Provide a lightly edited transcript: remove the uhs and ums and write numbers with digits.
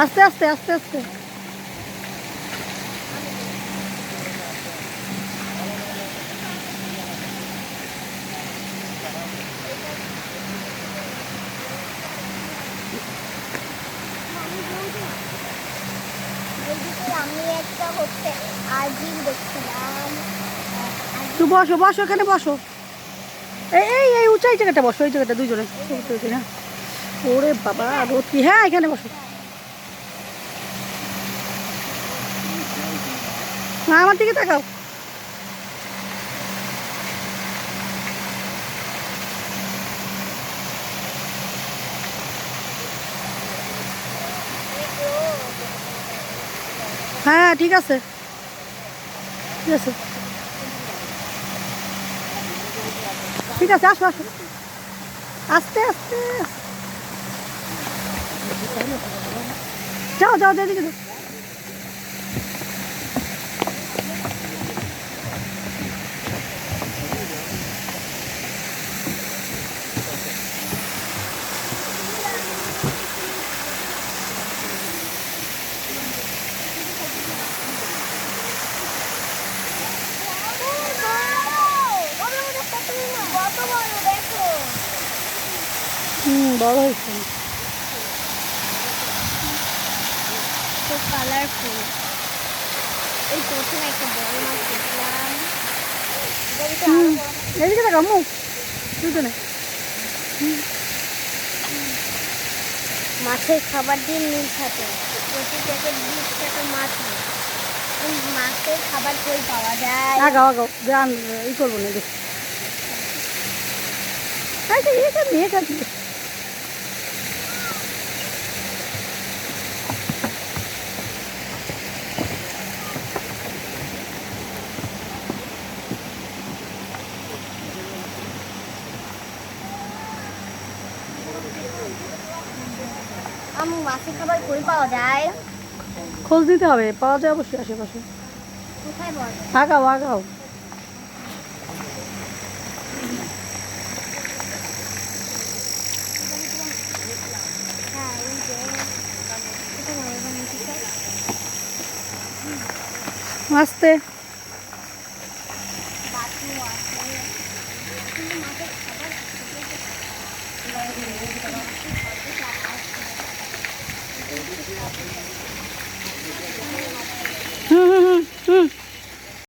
আস্তে আস্তে আস্তে আস্তে। তুই বসো বসো, এখানে বসো। এই এই এই উঁচাই জায়গাটা বসো, এই জায়গাটা দুইজনে। হ্যাঁ ওরে বাবা রোদ কি! হ্যাঁ এখানে বসো। না আমার দিকে তাকাও। হ্যাঁ ঠিক আছে ঠিক আছে ঠিক আছে, আসো আসো, আস্তে আস্তে। যাও যাও যাও, এদিকে যাও। বড় হয়েছে, খুব কালারফুল। এই প্রথমে একটা বড় মাছ দেখলাম। এদিকে তাকাও মুখ দুজনে। মাছের খাবার দিয়ে মিল থাকে, প্রতি প্যাকেট 20 টাকা মাছ নেই। এই মাছের খাবার কই পাওয়া যায়? আগাও আগাও, গান ই করবো না দেখ। মেয়ে খাচ্ছি। মাছের খাবার কই পাওয়া যায়? খোঁজ দিতে হবে, পাওয়া যায় অবশ্যই আশেপাশে। কোথায় পাওয়া যায়? আগাও আগাও। আস্তে।